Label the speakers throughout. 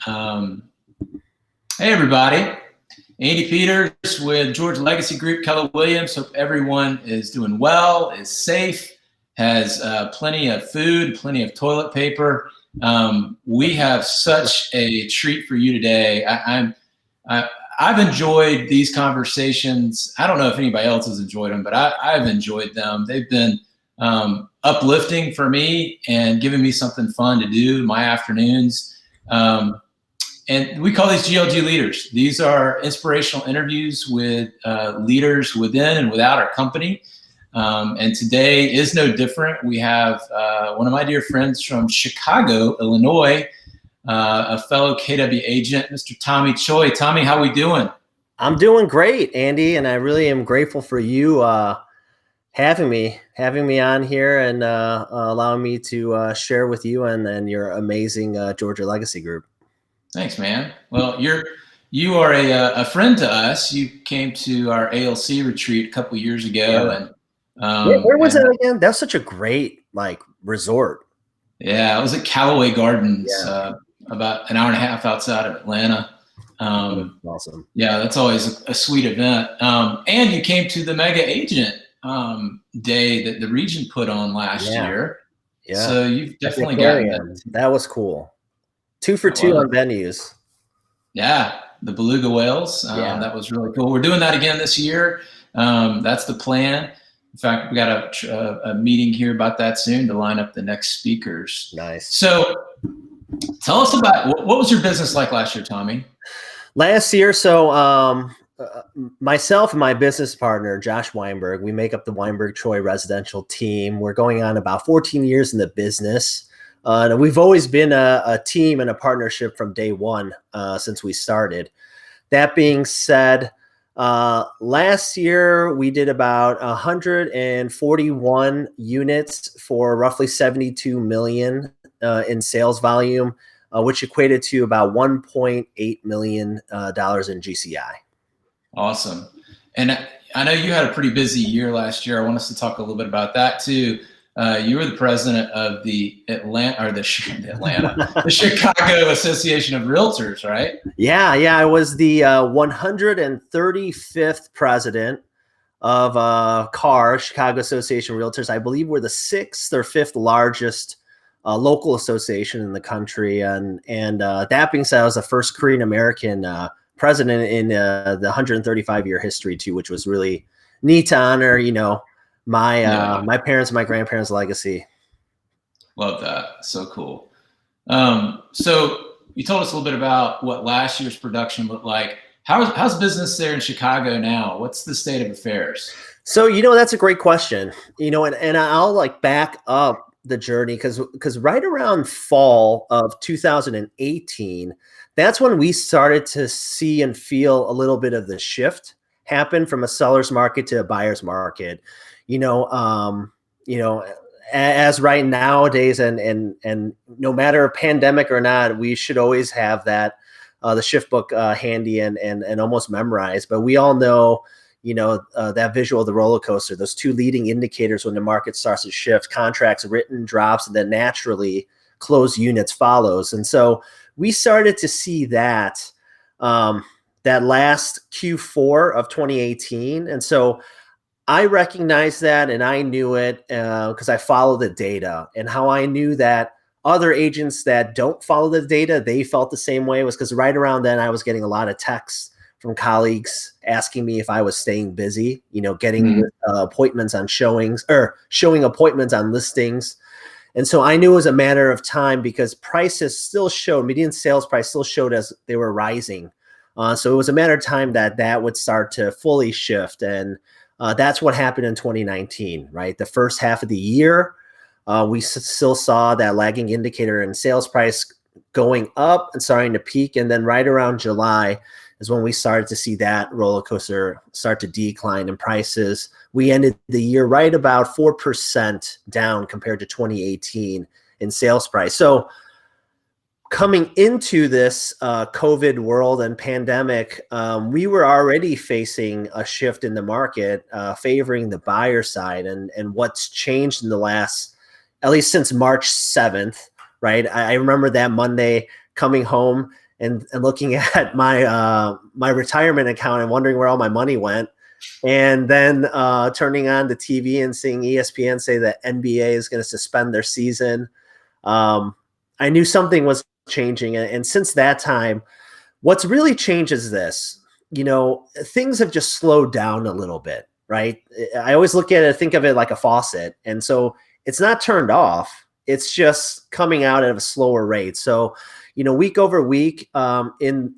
Speaker 1: Hey, everybody. Andy Peters with Georgia Legacy Group, Keller Williams. Hope everyone is doing well, is safe, has plenty of food, plenty of toilet paper. We have such a treat for you today. I've enjoyed these conversations. I don't know if anybody else has enjoyed them, but I've enjoyed them. They've been uplifting for me and giving me something fun to do in my afternoons. And we call these GLG leaders. These are inspirational interviews with leaders within and without our company. And today is no different. We have one of my dear friends from Chicago, Illinois, a fellow KW agent, Mr. Tommy Choi. Tommy, how we doing?
Speaker 2: I'm doing great, Andy, and I really am grateful for you having me on here and allowing me to share with you and your amazing Georgia Legacy Group.
Speaker 1: Thanks, man. Well, you are a friend to us. You came to our ALC retreat a couple of years ago, and
Speaker 2: where was that again? That was such a great resort.
Speaker 1: Yeah, I was at Callaway Gardens, about an hour and a half outside of Atlanta.
Speaker 2: Awesome.
Speaker 1: Yeah, that's always a sweet event. And you came to the Mega Agent Day that the region put on last year. Yeah. So you've definitely gotten that.
Speaker 2: That was cool. 2 for 2 on venues.
Speaker 1: Yeah, the beluga whales. That was really cool. We're doing that again this year. That's the plan. In fact, we got a meeting here about that soon to line up the next speakers.
Speaker 2: Nice.
Speaker 1: So tell us about what was your business like last year, Tommy?
Speaker 2: Last year, so myself and my business partner, Josh Weinberg, we make up the Weinberg Choi residential team. We're going on about 14 years in the business. And we've always been a team and a partnership from day one since we started. That being said, last year we did about 141 units for roughly 72 million in sales volume, which equated to about $1.8 million in GCI.
Speaker 1: Awesome. And I know you had a pretty busy year last year. I want us to talk a little bit about that too. You were the president of the the Chicago Association of Realtors, right?
Speaker 2: Yeah. I was the 135th president of CAR, Chicago Association of Realtors. I believe we're the 6th or 5th largest local association in the country. And that being said, I was the first Korean American president in the 135-year history too, which was really neat to honor, my parents and my grandparents' legacy.
Speaker 1: Love that. So cool. So you told us a little bit about what last year's production looked like. How's business there in Chicago now? What's the state of affairs?
Speaker 2: So, that's a great question, and I'll back up the journey because right around fall of 2018, that's when we started to see and feel a little bit of the shift happen from a seller's market to a buyer's market. As right nowadays and no matter pandemic or not, we should always have that the shift book handy and almost memorized. But we all know, that visual of the roller coaster, those 2 leading indicators when the market starts to shift: contracts written drops, and then naturally closed units follows. And so we started to see that that last Q4 of 2018, and so I recognized that and I knew it because I follow the data. And how I knew that other agents that don't follow the data, they felt the same way, was because right around then I was getting a lot of texts from colleagues asking me if I was staying busy, getting appointments on showings or showing appointments on listings. And so I knew it was a matter of time because prices still showed, median sales price still showed as they were rising. So it was a matter of time that would start to fully shift. And that's what happened in 2019, right? The first half of the year, we still saw that lagging indicator in sales price going up and starting to peak. And then right around July is when we started to see that roller coaster start to decline in prices. We ended the year right about 4% down compared to 2018 in sales price. So coming into this COVID world and pandemic, we were already facing a shift in the market favoring the buyer side. And what's changed in the last, at least since March 7th, right? I remember that Monday, coming home and looking at my my retirement account and wondering where all my money went. And then turning on the TV and seeing ESPN say that NBA is going to suspend their season. I knew something was changing. And since that time, what's really changed is this. Things have just slowed down a little bit, right? I always look at it, think of it like a faucet. And so it's not turned off. It's just coming out at a slower rate. So, week over week in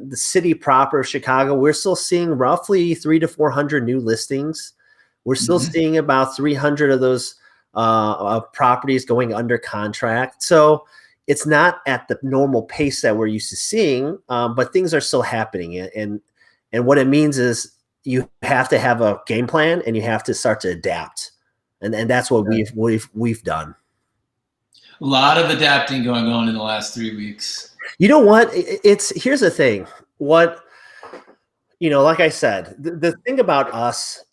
Speaker 2: the city proper of Chicago, we're still seeing roughly 300 to 400 new listings. We're still seeing about 300 of those properties going under contract. So it's not at the normal pace that we're used to seeing, but things are still happening. And what it means is you have to have a game plan and you have to start to adapt. And that's what we've done.
Speaker 1: A lot of adapting going on in the last 3 weeks.
Speaker 2: You know what? Here's the thing. Like I said, the thing about us,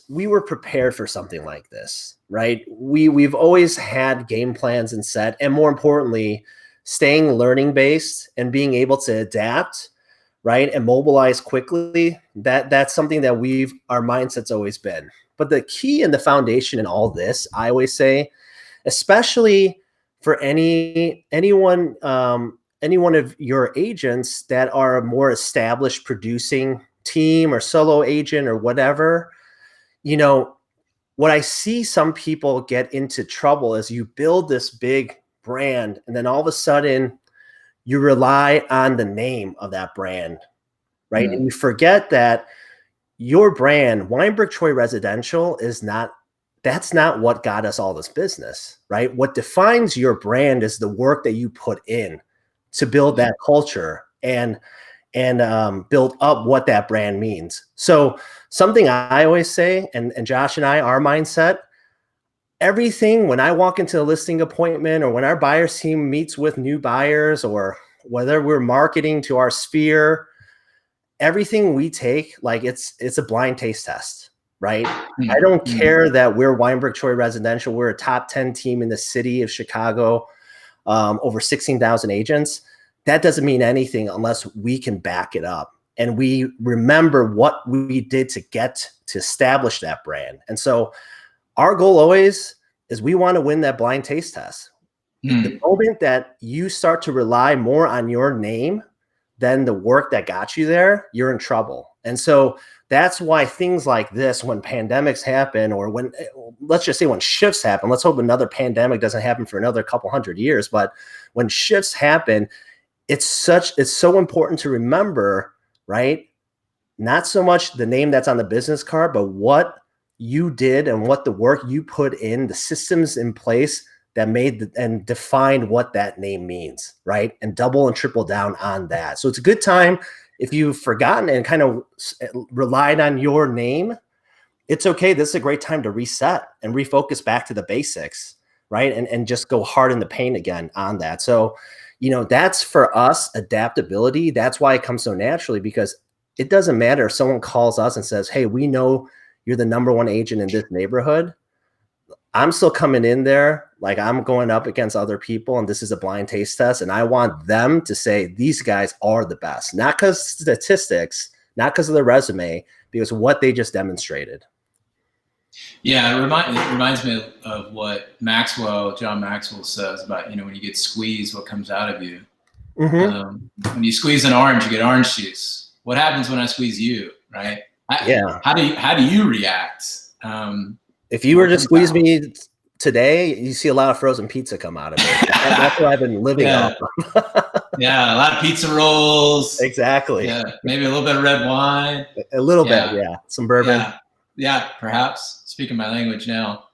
Speaker 2: we were prepared for something like this, right? We've always had game plans and set, and more importantly, staying learning based and being able to adapt, right? And mobilize quickly. That's something that our mindset's always been. But the key and the foundation in all this, I always say, especially for anyone of your agents that are a more established producing team or solo agent or whatever, what I see some people get into trouble is you build this big brand and then all of a sudden you rely on the name of that brand, right? And you forget that your brand, Weinberg Choi Residential, that's not what got us all this business, right? What defines your brand is the work that you put in to build that culture and build up what that brand means. So something I always say, and Josh and I, our mindset, everything, when I walk into a listing appointment or when our buyers team meets with new buyers or whether we're marketing to our sphere, everything we take, like it's a blind taste test. Right? I don't care that we're Weinberg Choi Residential. We're a top 10 team in the city of Chicago, over 16,000 agents. That doesn't mean anything unless we can back it up. And we remember what we did to establish that brand. And so our goal always is we want to win that blind taste test. The moment that you start to rely more on your name than the work that got you there, you're in trouble. And so that's why things like this, when pandemics happen, or let's just say when shifts happen, let's hope another pandemic doesn't happen for another couple hundred years. But when shifts happen, it's so important to remember, right? Not so much the name that's on the business card, but what you did and what the work you put in, the systems in place that made and defined what that name means, right? And double and triple down on that. So it's a good time. If you've forgotten and kind of relied on your name, it's okay. This is a great time to reset and refocus back to the basics, right? And just go hard in the paint again on that. So, that's for us, adaptability. That's why it comes so naturally, because it doesn't matter if someone calls us and says, hey, we know you're the number one agent in this neighborhood. I'm still coming in there like I'm going up against other people, and this is a blind taste test. And I want them to say these guys are the best, not because statistics, not because of their resume, because what they just demonstrated.
Speaker 1: Yeah, it reminds me of what John Maxwell says about, when you get squeezed, what comes out of you. When you squeeze an orange, you get orange juice. What happens when I squeeze you, right? How do you react?
Speaker 2: If you were to squeeze me today, you see a lot of frozen pizza come out of it. That's what I've been living off of.
Speaker 1: Yeah, a lot of pizza rolls.
Speaker 2: Exactly.
Speaker 1: Yeah, maybe a little bit of red wine.
Speaker 2: A little bit, yeah. Some bourbon.
Speaker 1: Yeah, perhaps. Speaking my language now.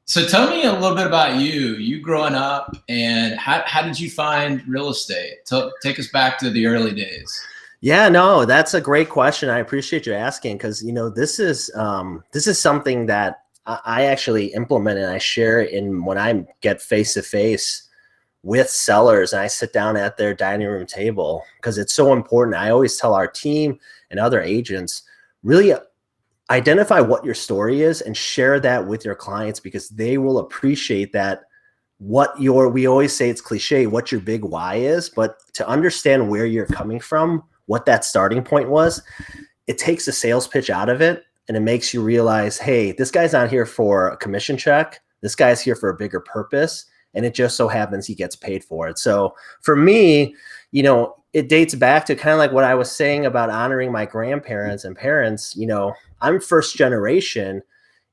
Speaker 1: So tell me a little bit about you growing up, and how did you find real estate? Take us back to the early days.
Speaker 2: Yeah, no, that's a great question. I appreciate you asking, because this is something that I actually implement and I share when I get face to face with sellers and I sit down at their dining room table, because it's so important. I always tell our team and other agents, really identify what your story is and share that with your clients, because they will appreciate that we always say it's cliche, what your big why is, but to understand where you're coming from, what that starting point was, it takes a sales pitch out of it. And it makes you realize, hey, this guy's not here for a commission check. This guy's here for a bigger purpose. And it just so happens he gets paid for it. So for me, it dates back to kind of like what I was saying about honoring my grandparents and parents. I'm first generation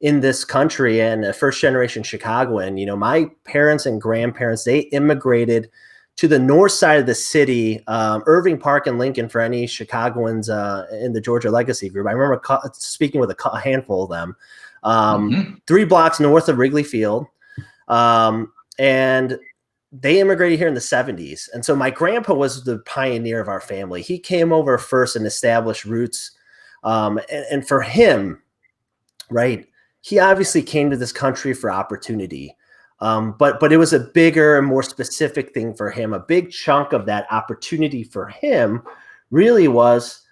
Speaker 2: in this country and a first generation Chicagoan. My parents and grandparents, they immigrated to the north side of the city, Irving Park and Lincoln, for any Chicagoans in the Georgia Legacy group. I remember speaking with a handful of them, 3 blocks north of Wrigley Field. And they immigrated here in the 70s. And so my grandpa was the pioneer of our family. He came over first and established roots. And for him, right, he obviously came to this country for opportunity. But it was a bigger and more specific thing for him. A big chunk of that opportunity for him really was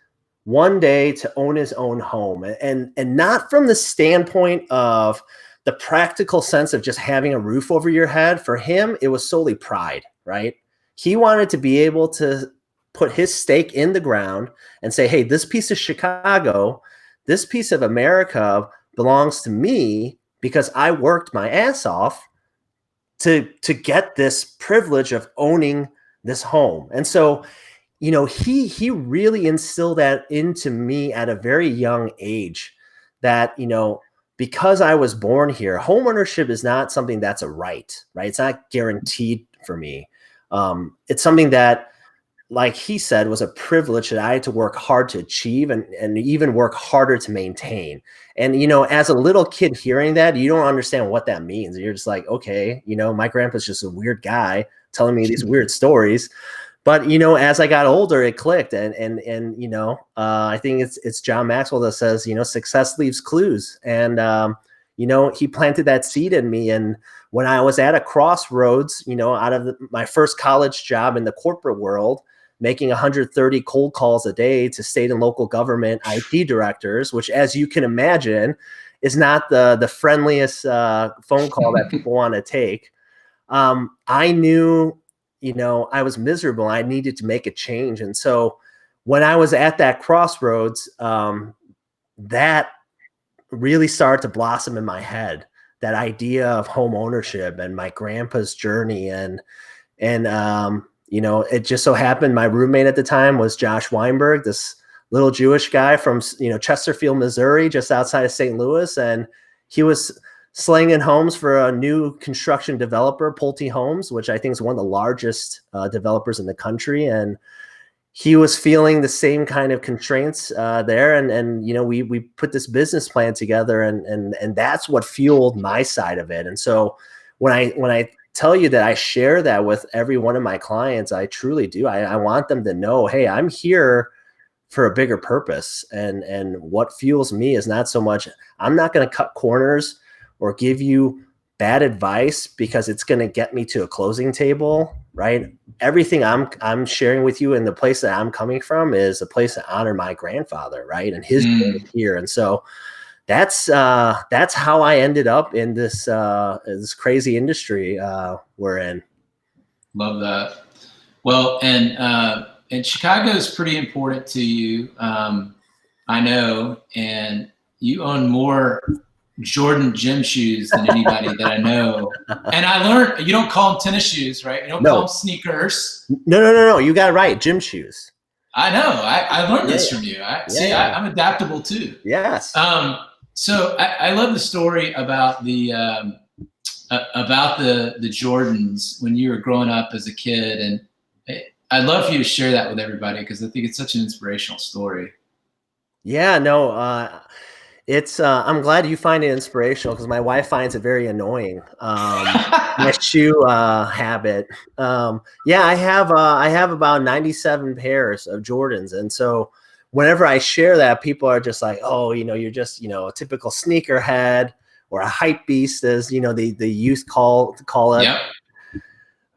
Speaker 2: one day to own his own home, and not from the standpoint of the practical sense of just having a roof over your head. For him, it was solely pride, right? He wanted to be able to put his stake in the ground and say, hey, this piece of Chicago, this piece of America belongs to me because I worked my ass off to get this privilege of owning this home. And so, he really instilled that into me at a very young age, that, because I was born here, homeownership is not something that's a right? It's not guaranteed for me. It's something that, like he said, was a privilege that I had to work hard to achieve and even work harder to maintain. And, as a little kid hearing that, you don't understand what that means. You're just like, okay, my grandpa's just a weird guy telling me these weird stories. But, as I got older, it clicked. And I think it's John Maxwell that says, success leaves clues. And, he planted that seed in me. And when I was at a crossroads, out of my first college job in the corporate world, making 130 cold calls a day to state and local government IT directors, which, as you can imagine, is not the friendliest phone call that people want to take. I knew, I was miserable. I needed to make a change. And so when I was at that crossroads, that really started to blossom in my head, that idea of home ownership and my grandpa's journey. And it just so happened my roommate at the time was Josh Weinberg, this little Jewish guy from, Chesterfield, Missouri, just outside of St. Louis. And he was slinging homes for a new construction developer, Pulte Homes, which I think is one of the largest developers in the country. And he was feeling the same kind of constraints there. And we put this business plan together, and that's what fueled my side of it. And so when I tell you that I share that with every one of my clients, I truly do. I want them to know, hey, I'm here for a bigger purpose. And what fuels me is not so much, I'm not going to cut corners or give you bad advice because it's going to get me to a closing table, right? Everything I'm sharing with you and the place that I'm coming from is a place to honor my grandfather, right? And his journey here. And so that's how I ended up in this crazy industry we're in.
Speaker 1: Love that. Well, and Chicago is pretty important to you, I know, and you own more Jordan gym shoes than anybody that I know. And I learned you don't call them tennis shoes, right? You don't call them sneakers.
Speaker 2: No. You got it right. Gym shoes.
Speaker 1: I know. I learned this from you. I'm adaptable too.
Speaker 2: Yes.
Speaker 1: So I love the story about the Jordans when you were growing up as a kid, and I'd love for you to share that with everybody because I think it's such an inspirational story.
Speaker 2: Yeah. No. It's I'm glad you find it inspirational because my wife finds it very annoying. My shoe habit. I have about 97 pairs of Jordans, and so whenever I share that, people are just like, oh, you're just a typical sneakerhead or a hype beast, as the youth call it. Yep.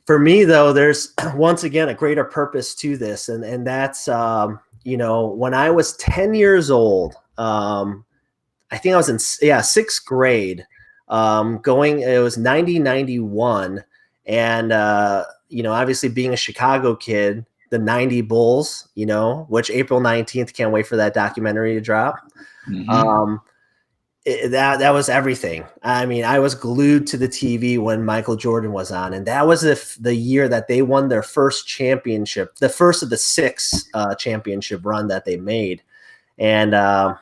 Speaker 2: For me, though, there's once again a greater purpose to this, and that's when I was 10 years old. I think I was in 6th grade, it was 1991. And, obviously being a Chicago kid, the 90 Bulls, which April 19th, can't wait for that documentary to drop.
Speaker 1: Mm-hmm.
Speaker 2: That was everything. I mean, I was glued to the TV when Michael Jordan was on, and that was the year that they won their first championship, the first of the 6 championship run that they made. And, that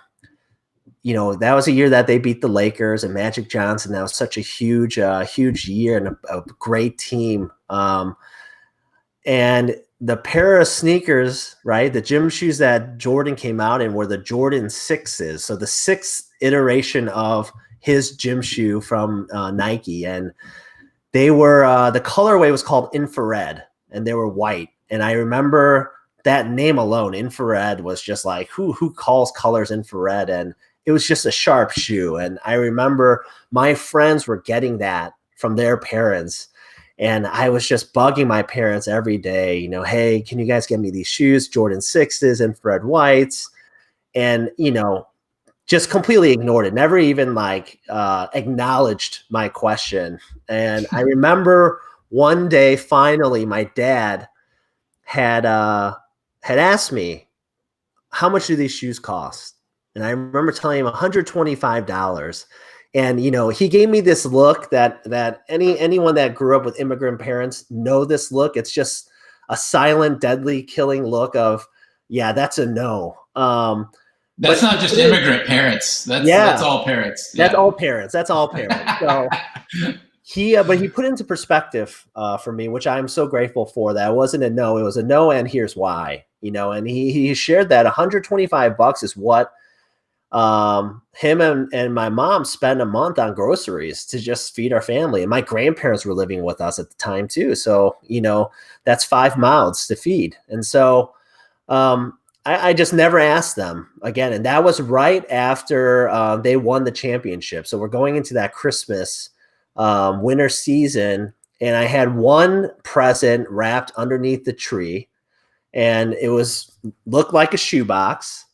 Speaker 2: was a year that they beat the Lakers and Magic Johnson. That was such a huge year and a great team. And the pair of sneakers, right, the gym shoes that Jordan came out in were the Jordan 6s. So the 6th iteration of his gym shoe from Nike. And they were, the colorway was called infrared, and they were white. And I remember that name alone, infrared, was just like, who calls colors infrared? And it was just a sharp shoe. And I remember my friends were getting that from their parents. And I was just bugging my parents every day, hey, can you guys get me these shoes, Jordan 6s, infrared whites? And, just completely ignored it, never even acknowledged my question. And I remember one day, finally, my dad had asked me, how much do these shoes cost? And I remember telling him $125. And, he gave me this look that anyone that grew up with immigrant parents know this look. It's just a silent, deadly, killing look of, yeah, that's a no.
Speaker 1: That's not just immigrant parents. That's all parents.
Speaker 2: That's all parents. That's all parents. So but he put into perspective for me, which I'm so grateful for. That it wasn't a no, it was a no, and here's why. And he shared that $125 is what him and my mom spent a month on groceries to just feed our family. And my grandparents were living with us at the time too. So, that's 5 mouths to feed. And so I just never asked them again. And that was right after they won the championship. So we're going into that Christmas winter season. And I had one present wrapped underneath the tree, and it looked like a shoebox.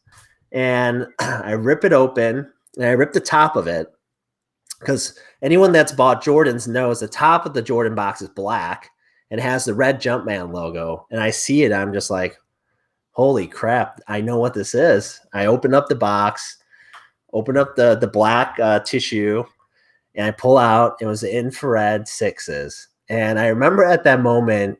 Speaker 2: And I rip it open, and I rip the top of it, because anyone that's bought Jordans knows the top of the Jordan box is black and has the red Jumpman logo. And I see it, I'm just like, holy crap, I know what this is. I open up the box, open up the black tissue, and I pull out, it was the infrared 6s. And I remember at that moment,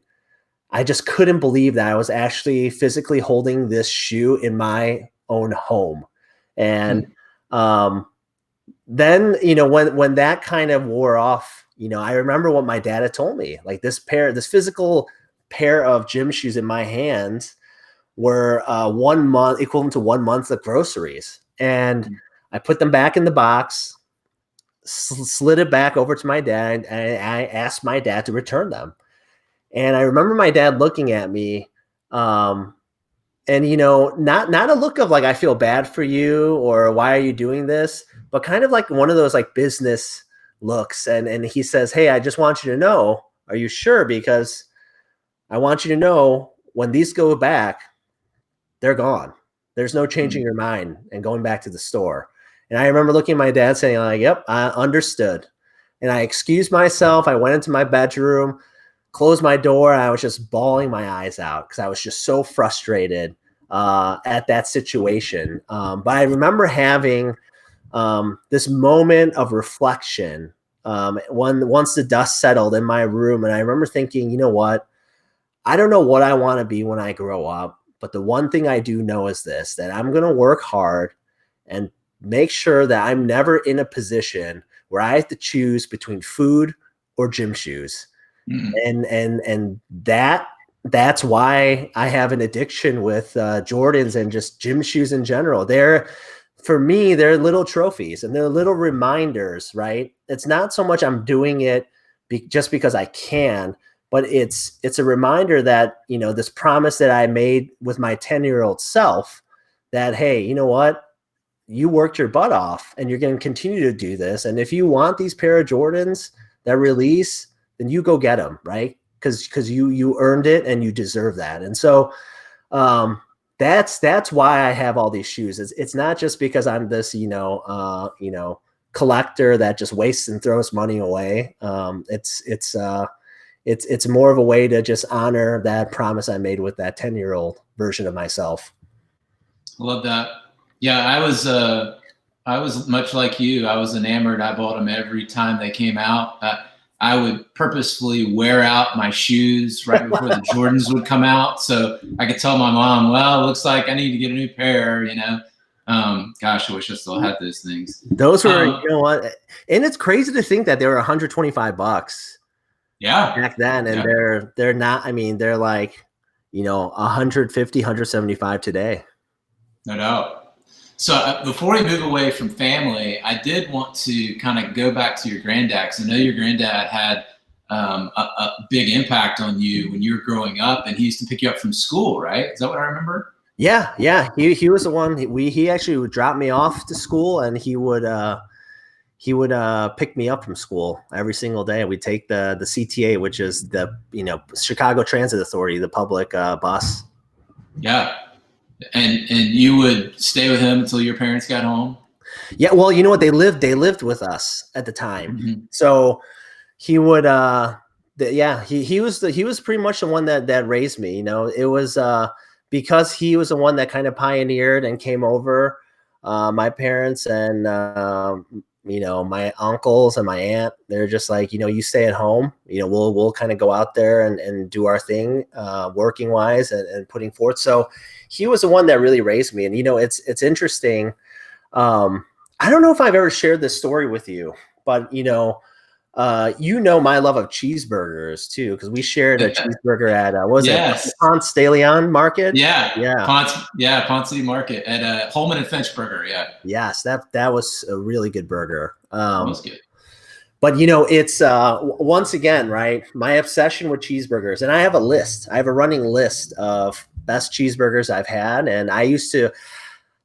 Speaker 2: I just couldn't believe that I was actually physically holding this shoe in my own home. And then, when that kind of wore off, I remember what my dad had told me, like this physical pair of gym shoes in my hands were 1 month, equivalent to 1 month of groceries. And I put them back in the box, slid it back over to my dad, and I asked my dad to return them. And I remember my dad looking at me, and, not a look of like, I feel bad for you, or why are you doing this? But kind of like one of those like business looks. And he says, hey, I just want you to know, are you sure? Because I want you to know when these go back, they're gone. There's no changing your mind and going back to the store. And I remember looking at my dad saying like, yep, I understood. And I excused myself. I went into my bedroom, closed my door. And I was just bawling my eyes out because I was just so frustrated at that situation. But I remember having this moment of reflection once the dust settled in my room. And I remember thinking, you know what? I don't know what I want to be when I grow up. But the one thing I do know is this, that I'm going to work hard and make sure that I'm never in a position where I have to choose between food or gym shoes. And that's why I have an addiction with Jordans and just gym shoes in general. For me, they're little trophies and they're little reminders, right? It's not so much I'm doing it just because I can, but it's a reminder that, this promise that I made with my 10-year-old self that, hey, you know what? You worked your butt off and you're going to continue to do this. And if you want these pair of Jordans that release, then you go get them, right? Because you earned it and you deserve that. And so that's why I have all these shoes. It's not just because I'm this, collector that just wastes and throws money away. It's it's more of a way to just honor that promise I made with that 10-year-old version of myself.
Speaker 1: I love that. Yeah, I was much like you. I was enamored. I bought them every time they came out. I would purposefully wear out my shoes right before the Jordans would come out, so I could tell my mom, well, it looks like I need to get a new pair, you know. Gosh, I wish I still had those things.
Speaker 2: Those were, you know what? And it's crazy to think that they were $125.
Speaker 1: Yeah.
Speaker 2: Back then, and they're not. I mean, they're like, you know, 150, 175 today.
Speaker 1: No doubt. So before we move away from family, I did want to kind of go back to your granddad, because I know your granddad had a big impact on you when you were growing up, and he used to pick you up from school, right? Is that what I remember?
Speaker 2: Yeah. He was the one. He actually would drop me off to school, and he would pick me up from school every single day. We'd take the CTA, which is the, you know, Chicago Transit Authority, the public bus.
Speaker 1: Yeah. And you would stay with him until your parents got home?
Speaker 2: Yeah. Well, you know what? They lived with us at the time.
Speaker 1: Mm-hmm.
Speaker 2: So he would, he was pretty much the one that raised me. You know, it was because he was the one that kind of pioneered and came over my parents and, you know, my uncles and my aunt. They're just like, you know, you stay at home, you know, we'll kind of go out there and do our thing, working wise and putting forth. So he was the one that really raised me. And, you know, it's interesting. I don't know if I've ever shared this story with you, but, you know, my love of cheeseburgers too, because we shared a cheeseburger at it Ponce de Leon Market?
Speaker 1: Ponce Market at Holman and Finch Burger. Yeah.
Speaker 2: Yes, that was a really good burger.
Speaker 1: That was good.
Speaker 2: But you know, it's once again, right? My obsession with cheeseburgers, and I have a list. I have a running list of best cheeseburgers I've had, and I used to.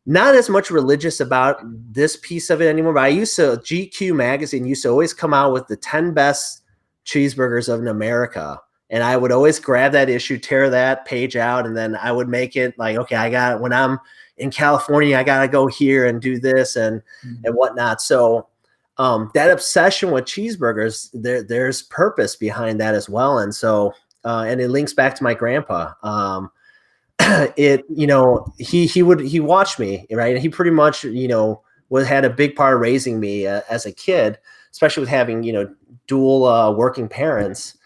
Speaker 2: Not as much religious about this piece of it anymore, but GQ magazine used to always come out with the 10 best cheeseburgers of America. And I would always grab that issue, tear that page out, and then I would make it like, okay, when I'm in California, I got to go here and do this and whatnot. So that obsession with cheeseburgers, there's purpose behind that as well. And so, and it links back to my grandpa. You know, he watched me, right? And he pretty much, you know, had a big part of raising me as a kid, especially with having, you know, dual working parents.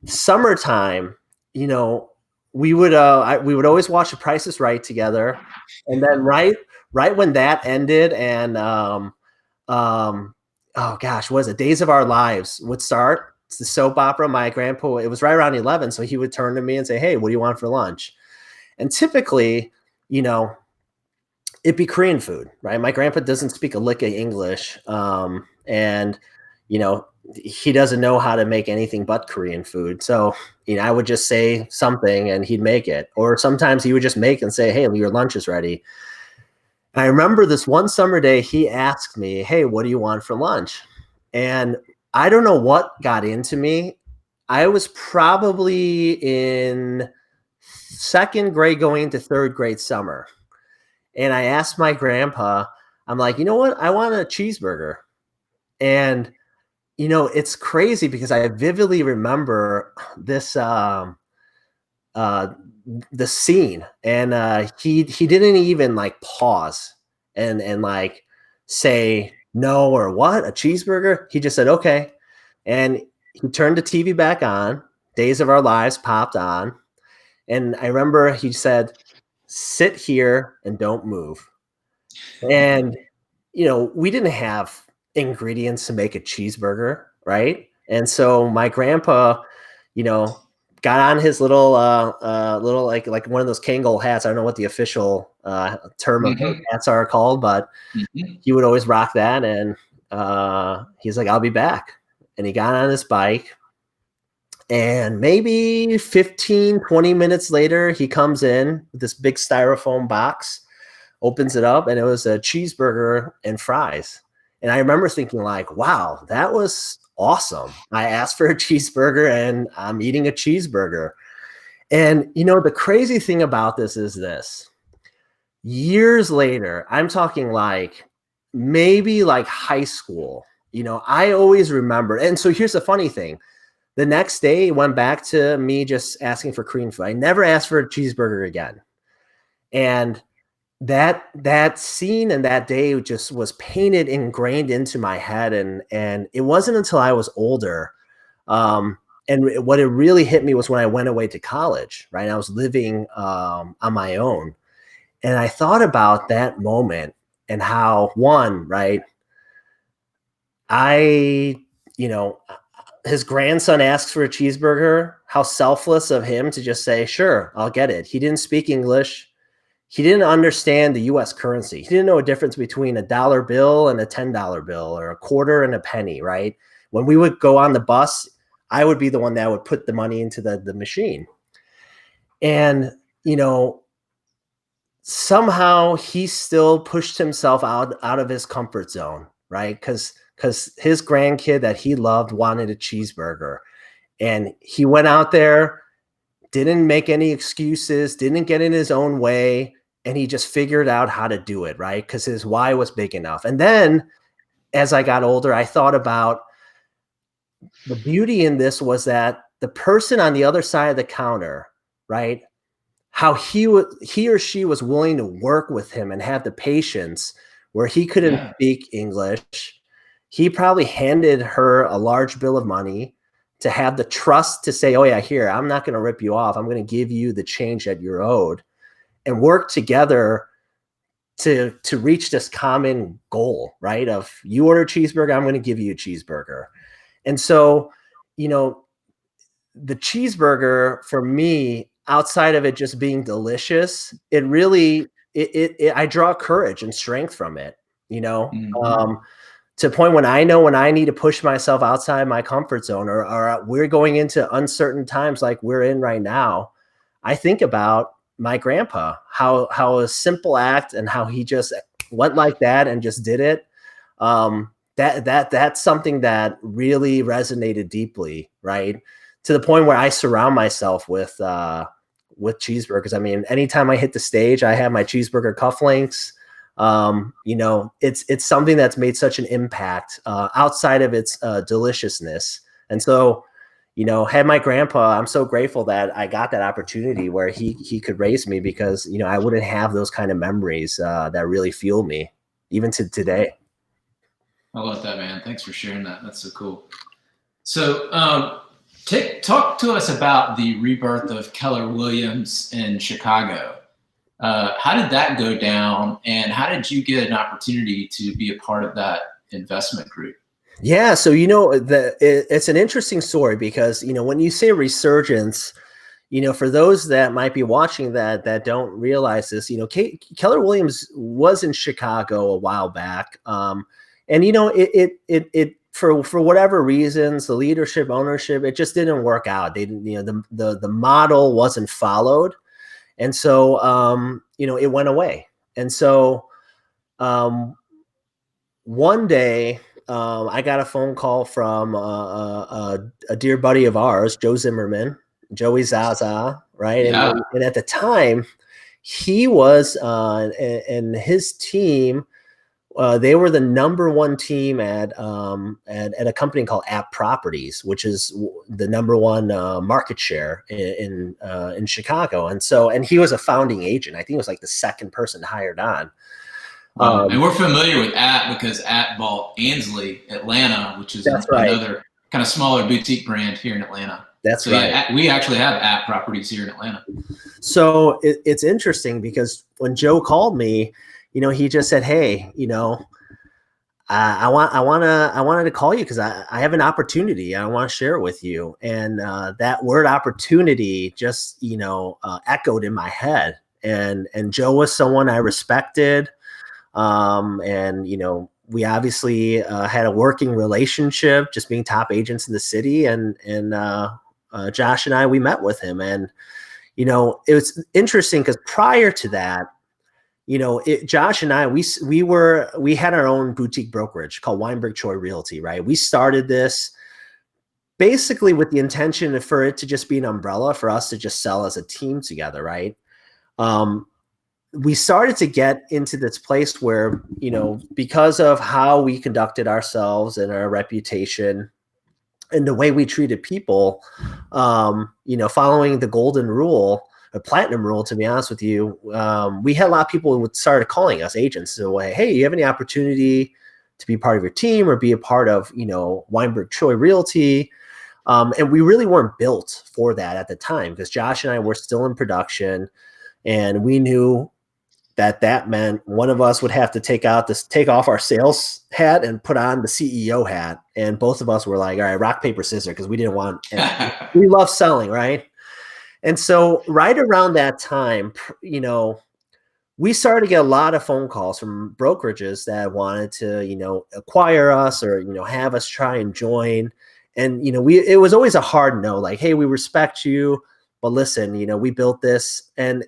Speaker 2: Summertime, you know, we would always watch The Price is Right together. And then right when that ended and oh gosh, what was it? Days of Our Lives would start. It's the soap opera. My grandpa, it was right around 11. So he would turn to me and say, hey, what do you want for lunch? And typically, you know, it'd be Korean food, right? My grandpa doesn't speak a lick of English. And, you know, he doesn't know how to make anything but Korean food. So, you know, I would just say something and he'd make it. Or sometimes he would just make and say, hey, your lunch is ready. And I remember this one summer day, he asked me, hey, what do you want for lunch? And I don't know what got into me. I was probably in second grade going into third grade summer. And I asked my grandpa, I'm like, you know what? I want a cheeseburger. And, you know, it's crazy because I vividly remember this, the scene. And he didn't even like pause and like say no or what, a cheeseburger. He just said, okay. And he turned the TV back on. Days of Our Lives popped on. And I remember he said, sit here and don't move. And, you know, we didn't have ingredients to make a cheeseburger, right? And so my grandpa, you know, got on his little like one of those Kangol hats. I don't know what the official term of hats are called, but he would always rock that. And he's like, I'll be back. And he got on his bike. And maybe 15, 20 minutes later, he comes in with this big styrofoam box, opens it up, and it was a cheeseburger and fries. And I remember thinking like, wow, that was awesome. I asked for a cheeseburger and I'm eating a cheeseburger. And, you know, the crazy thing about this is this. Years later, I'm talking like maybe like high school, you know, I always remember. And so here's the funny thing. The next day it went back to me just asking for Korean food. I never asked for a cheeseburger again. And that scene and that day just was painted, ingrained into my head. And it wasn't until I was older. And what it really hit me was when I went away to college, right? I was living on my own. And I thought about that moment and how, one, right, his grandson asks for a cheeseburger, how selfless of him to just say, sure, I'll get it. He didn't speak English. He didn't understand the US currency. He didn't know a difference between a dollar bill and a $10 bill, or a quarter and a penny, right? When we would go on the bus, I would be the one that would put the money into the machine. And, somehow he still pushed himself out of his comfort zone, right? Because his grandkid that he loved wanted a cheeseburger. And he went out there, didn't make any excuses, didn't get in his own way, and he just figured out how to do it, right? Because his why was big enough. And then as I got older, I thought about the beauty in this was that the person on the other side of the counter, right, how he or she was willing to work with him and have the patience where he couldn't speak English. He probably handed her a large bill of money to have the trust to say, oh yeah, here, I'm not going to rip you off. I'm going to give you the change that you're owed, and work together to reach this common goal, right? Of, you order a cheeseburger, I'm going to give you a cheeseburger. And so, the cheeseburger for me, outside of it just being delicious, it really, I draw courage and strength from it, to the point when I know when I need to push myself outside my comfort zone, or we're going into uncertain times like we're in right now, I think about my grandpa, how a simple act and how he just went like that and just did it. That's something that really resonated deeply, right? To the point where I surround myself with cheeseburgers. I mean, anytime I hit the stage, I have my cheeseburger cufflinks. It's something that's made such an impact outside of its deliciousness. And so, had my grandpa, I'm so grateful that I got that opportunity where he could raise me, because, I wouldn't have those kind of memories that really fuel me even to today.
Speaker 1: I love that, man. Thanks for sharing that. That's so cool. So, talk to us about the rebirth of Keller Williams in Chicago. How did that go down, and how did you get an opportunity to be a part of that investment group?
Speaker 2: Yeah, so it's an interesting story, because when you say resurgence, for those that might be watching that don't realize this, Keller Williams was in Chicago a while back, and it for whatever reasons, the leadership, ownership, it just didn't work out. They didn't, the model wasn't followed. And so, it went away. And so one day I got a phone call from a dear buddy of ours, Joe Zimmerman, Joey Zaza, right?
Speaker 1: Yeah.
Speaker 2: And at the time, he was and his team, they were the #1 team at a company called App Properties, which is the #1 market share in Chicago. And he was a founding agent. I think he was like the second person hired on.
Speaker 1: And we're familiar with App because App bought Ansley Atlanta, which is another kind of smaller boutique brand here in Atlanta.
Speaker 2: That's right. Yeah,
Speaker 1: we actually have App Properties here in Atlanta.
Speaker 2: So it's interesting, because when Joe called me, he just said, hey, I wanted to call you because I have an opportunity. I want to share it with you. And that word opportunity just, echoed in my head. And Joe was someone I respected. And, we obviously had a working relationship, just being top agents in the city. And Josh and I, we met with him. And, it was interesting because prior to that, Josh and I, we had our own boutique brokerage called Weinberg Choi Realty, right? We started this basically with the intention for it to just be an umbrella for us to just sell as a team together, right? We started to get into this place where, because of how we conducted ourselves and our reputation, and the way we treated people, following the golden rule, a platinum rule, to be honest with you, we had a lot of people who started calling us agents to say, hey, you have any opportunity to be part of your team or be a part of, Weinberg Choi Realty? And we really weren't built for that at the time, because Josh and I were still in production, and we knew that meant one of us would have to take off our sales hat and put on the CEO hat. And both of us were like, all right, rock, paper, scissors, because we didn't want, we love selling, right? And so right around that time, we started to get a lot of phone calls from brokerages that wanted to, acquire us or, have us try and join. And, it was always a hard no, like, hey, we respect you, but listen, we built this, and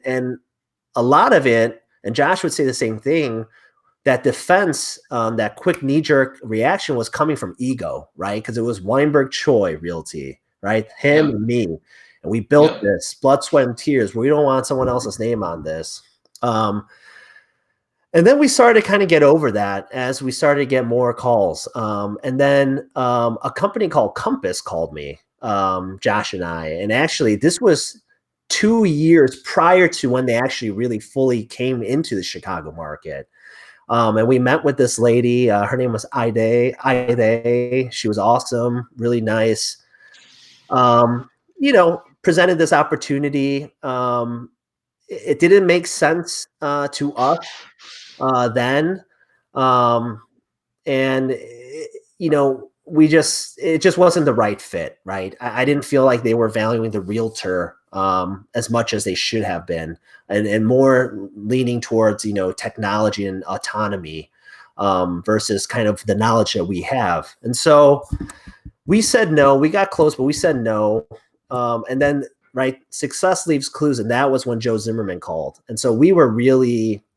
Speaker 2: a lot of it, and Josh would say the same thing, that defense, that quick knee-jerk reaction was coming from ego, right? Because it was Weinberg Choi Realty, right? Him and me. And we built this, blood, sweat, and tears. We don't want someone else's name on this. And then we started to kind of get over that as we started to get more calls. And then a company called Compass called me, Josh and I. And actually, this was 2 years prior to when they actually really fully came into the Chicago market. And we met with this lady. Her name was Ide. She was awesome, really nice. Presented this opportunity. It didn't make sense to us then. It just wasn't the right fit, right? I didn't feel like they were valuing the realtor as much as they should have been, and more leaning towards, technology and autonomy versus kind of the knowledge that we have. And so we said no. We got close, but we said no. And then, right, success leaves clues, and that was when Joe Zimmerman called. And so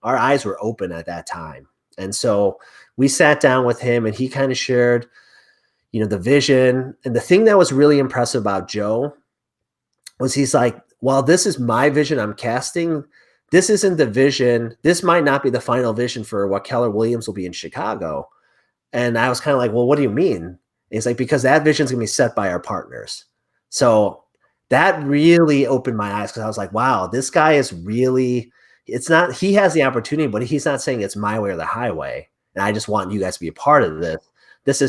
Speaker 2: our eyes were open at that time. And so we sat down with him, and he kind of shared, the vision. And the thing that was really impressive about Joe was he's like, well, this is my vision I'm casting. This isn't the vision. This might not be the final vision for what Keller Williams will be in Chicago. And I was kind of like, well, what do you mean? And he's like, because that vision is going to be set by our partners. So that really opened my eyes, because I was like, wow, this guy is really, he has the opportunity, but he's not saying it's my way or the highway. And I just want you guys to be a part of this.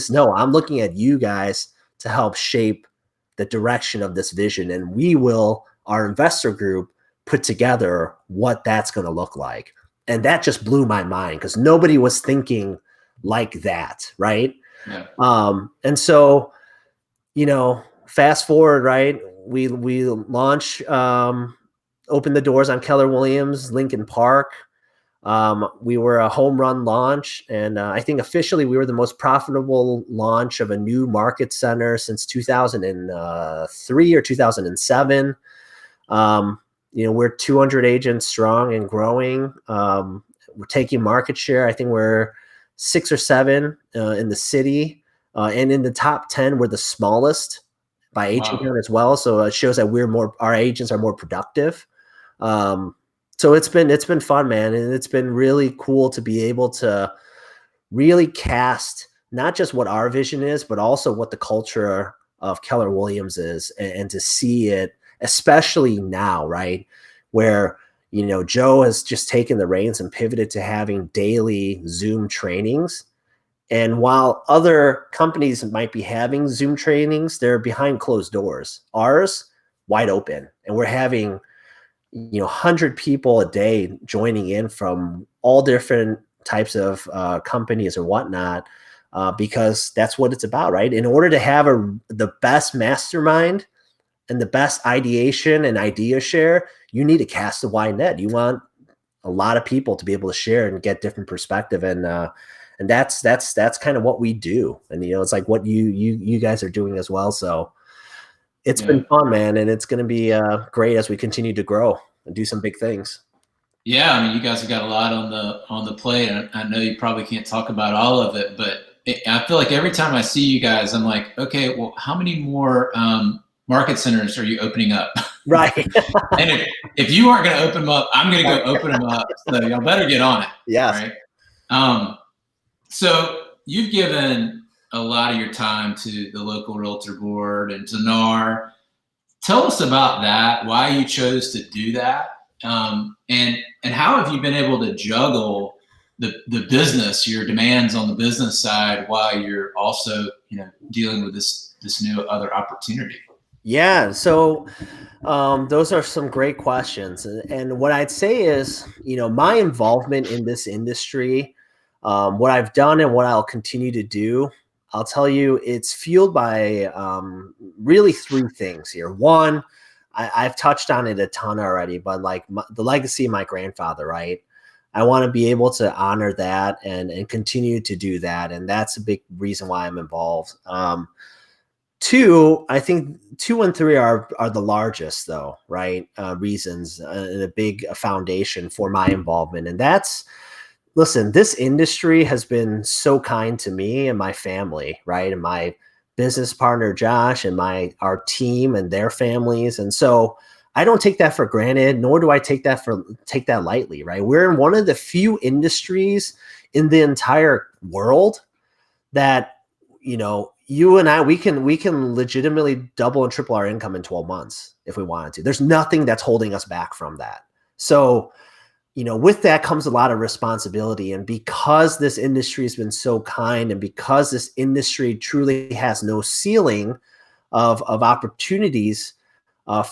Speaker 2: I'm looking at you guys to help shape the direction of this vision. And we will, our investor group, put together what that's going to look like. And that just blew my mind, because nobody was thinking like that. Right.
Speaker 1: Yeah.
Speaker 2: And so, fast forward, right. We launch, opened the doors on Keller Williams, Lincoln Park. We were a home run launch, and I think officially we were the most profitable launch of a new market center since 2003 or 2007. We're 200 agents strong and growing. We're taking market share. I think we're 6 or 7 in the city, and in the top 10, we're the smallest by agent count as well. So it shows that our agents are more productive. So it's been fun, man. And it's been really cool to be able to really cast not just what our vision is, but also what the culture of Keller Williams is, and to see it, especially now, right? Where, Joe has just taken the reins and pivoted to having daily Zoom trainings. And while other companies might be having Zoom trainings, they're behind closed doors. Ours, wide open. And we're having 100 people a day joining in from all different types of companies or whatnot, because that's what it's about, right? In order to have the best mastermind and the best ideation and idea share, you need to cast a wide net. You want a lot of people to be able to share and get different perspective, and that's kind of what we do. And it's like what you guys are doing as well. So it's been fun, man, and it's going to be great as we continue to grow and do some big things.
Speaker 1: Yeah, I mean, you guys have got a lot on the plate. I know you probably can't talk about all of it, but I feel like every time I see you guys, I'm like, okay, well, how many more market centers are you opening up?
Speaker 2: Right.
Speaker 1: And if you aren't going to open them up, I'm going to go open them up. So y'all better get on it.
Speaker 2: Yes.
Speaker 1: Right. So you've given a lot of your time to the local realtor board and to NAR. Tell us about that, why you chose to do that, and how have you been able to juggle the business, your demands on the business side, while you're also, dealing with this new other opportunity?
Speaker 2: Yeah. So those are some great questions. And what I'd say is, my involvement in this industry, what I've done and what I'll continue to do, I'll tell you, it's fueled by really three things here. One, I've touched on it a ton already, but like the legacy of my grandfather, right? I want to be able to honor that and continue to do that. And that's a big reason why I'm involved. Two, I think 2 and 3 are the largest, though, right? Reasons and a big foundation for my involvement. And that's, listen, this industry has been so kind to me and my family, right? And my business partner, Josh, and our team and their families. And so I don't take that for granted, nor do I take that lightly, right? We're in one of the few industries in the entire world that, you and I, we can legitimately double and triple our income in 12 months if we wanted to. There's nothing that's holding us back from that. So, with that comes a lot of responsibility. And because this industry has been so kind, and because this industry truly has no ceiling of opportunities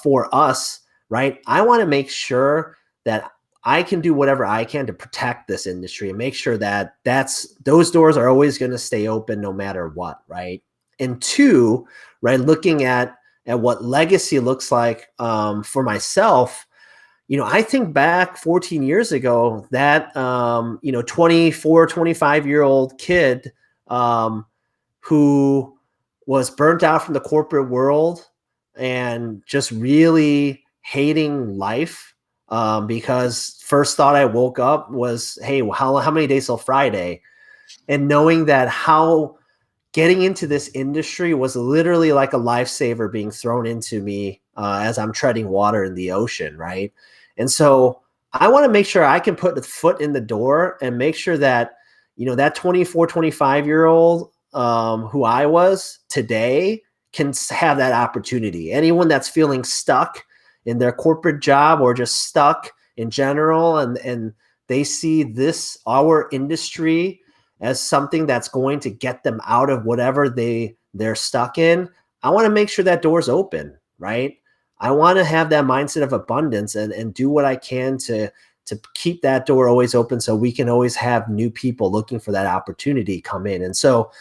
Speaker 2: for us, right? I want to make sure that I can do whatever I can to protect this industry and make sure that those doors are always going to stay open no matter what, right? And two, right, looking at what legacy looks like for myself, I think back 14 years ago that 24, 25-year-old kid who was burnt out from the corporate world and just really hating life. Because first thought I woke up was, hey, how many days till Friday? And knowing that how getting into this industry was literally like a lifesaver being thrown into me as I'm treading water in the ocean, right? And so I want to make sure I can put the foot in the door and make sure that, that 24, 25-year-old who I was today can have that opportunity. Anyone that's feeling stuck in their corporate job or just stuck in general, and they see our industry as something that's going to get them out of whatever they're stuck in, I want to make sure that door's open, right? I want to have that mindset of abundance and do what I can to keep that door always open so we can always have new people looking for that opportunity come in. And so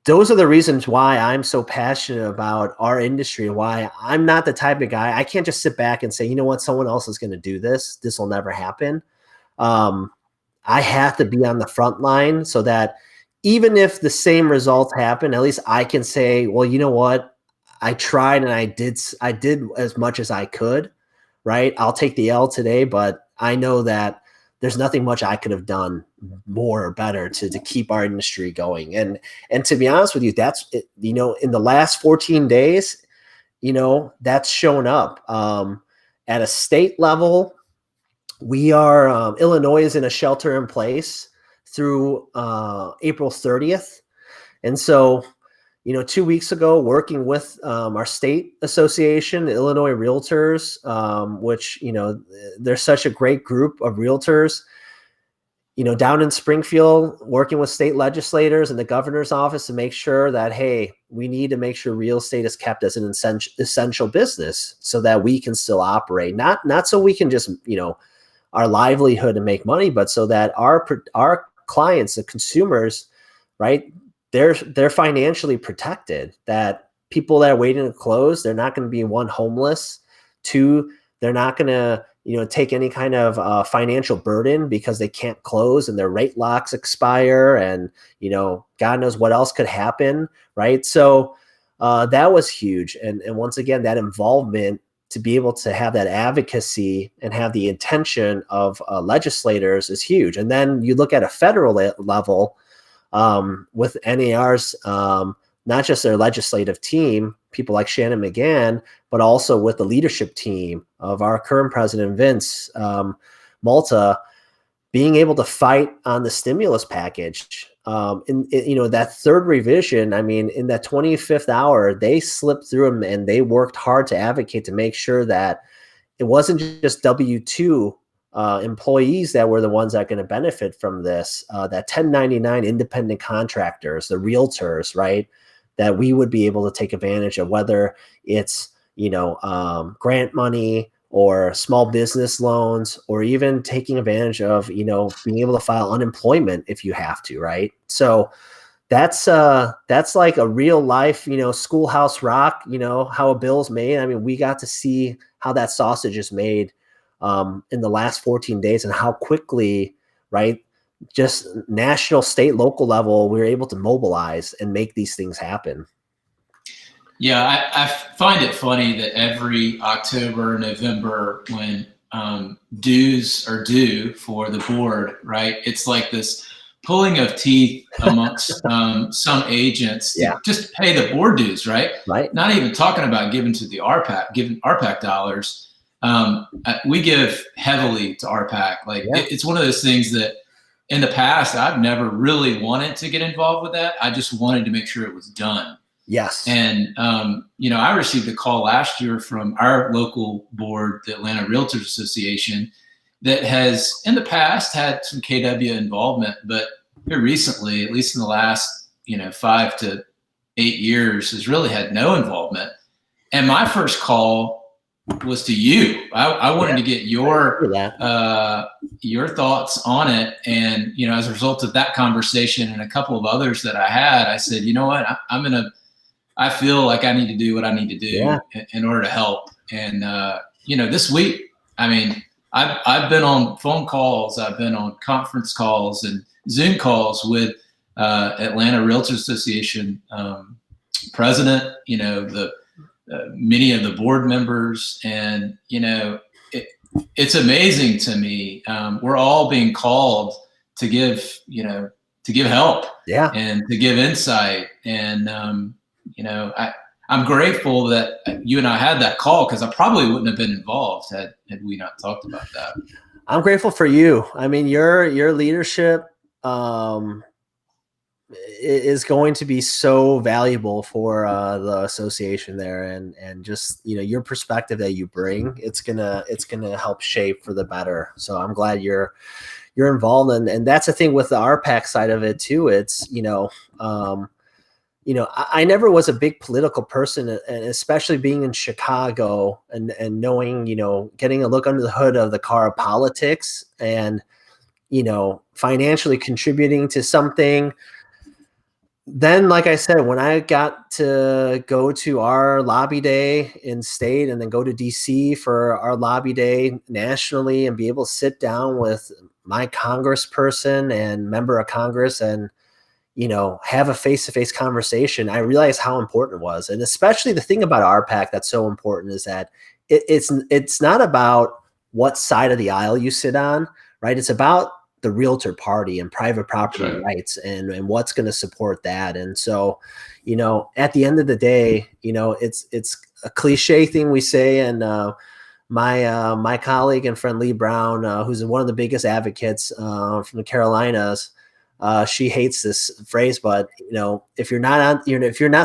Speaker 2: those are the reasons why I'm so passionate about our industry and why I'm not the type of guy. I can't just sit back and say, you know what, someone else is going to do this. This will never happen. I have to be on the front line so that even if the same results happen, at least I can say, well, you know what, I tried and I did as much as I could, right? I'll take the L today, but I know that there's nothing much I could have done more or better to keep our industry going. And to be honest with you, that's, in the last 14 days, that's shown up at a state level. We are, Illinois is in a shelter in place through April 30th. And so, 2 weeks ago, working with our state association, the Illinois Realtors, which, they're such a great group of realtors, down in Springfield, working with state legislators and the governor's office to make sure that, hey, we need to make sure real estate is kept as an essential business so that we can still operate. Not so we can just, our livelihood and make money, but so that our clients, the consumers, right, they're financially protected, that people that are waiting to close, they're not going to be, one, homeless, two, they're not going to, take any kind of financial burden because they can't close and their rate locks expire and, God knows what else could happen. Right. So that was huge. And once again, that involvement to be able to have that advocacy and have the intention of legislators is huge. And then you look at a federal level with NAR's, not just their legislative team, people like Shannon McGann, but also with the leadership team of our current president, Vince Malta. being able to fight on the stimulus package. That third revision, I mean, in that 25th hour, they slipped through them and they worked hard to advocate to make sure that it wasn't just W-2 employees that were the ones that are going to benefit from this, that 1099 independent contractors, the realtors, right? That we would be able to take advantage of, whether it's, grant money or small business loans, or even taking advantage of, being able to file unemployment if you have to, right? So that's like a real life, Schoolhouse Rock, how a bill's made. I mean, we got to see how that sausage is made in the last 14 days and how quickly, right? Just national, state, local level, we were able to mobilize and make these things happen.
Speaker 1: Yeah, I find it funny that every October, November, when dues are due for the board, right? It's like this pulling of teeth amongst some agents to just pay the board dues, right?
Speaker 2: Right.
Speaker 1: Not even talking about giving to the RPAC, giving RPAC dollars. We give heavily to RPAC. Like it's one of those things that in the past, I've never really wanted to get involved with that. I just wanted to make sure it was done.
Speaker 2: Yes.
Speaker 1: And, I received a call last year from our local board, the Atlanta Realtors Association, that has in the past had some KW involvement, but here recently, at least in the last, 5 to 8 years, has really had no involvement. And my first call was to you. I wanted to get your thoughts on it. And, as a result of that conversation and a couple of others that I had, I said, you know what, I feel like I need to do what I need to do in order to help. And, this week, I mean, I've been on phone calls, I've been on conference calls and Zoom calls with Atlanta Realtors Association president, the many of the board members. And, it's amazing to me. We're all being called to give help and to give insight. And, I'm grateful that you and I had that call, because I probably wouldn't have been involved had we not talked about that.
Speaker 2: I'm grateful for you. I mean, your leadership is going to be so valuable for the association there, and just your perspective that you bring. It's gonna help shape for the better. So I'm glad you're involved, and that's the thing with the RPAC side of it too. It's I never was a big political person, and especially being in Chicago and knowing, getting a look under the hood of the car of politics and, financially contributing to something. Then, like I said, when I got to go to our lobby day in state and then go to DC for our lobby day nationally and be able to sit down with my congressperson and member of Congress and, have a face-to-face conversation, I realized how important it was. And especially the thing about RPAC that's so important is that it's not about what side of the aisle you sit on, right? It's about the realtor party and private property rights and what's going to support that. And so, at the end of the day, it's a cliche thing we say. And my colleague and friend Lee Brown, who's one of the biggest advocates from the Carolinas, she hates this phrase, but if you're not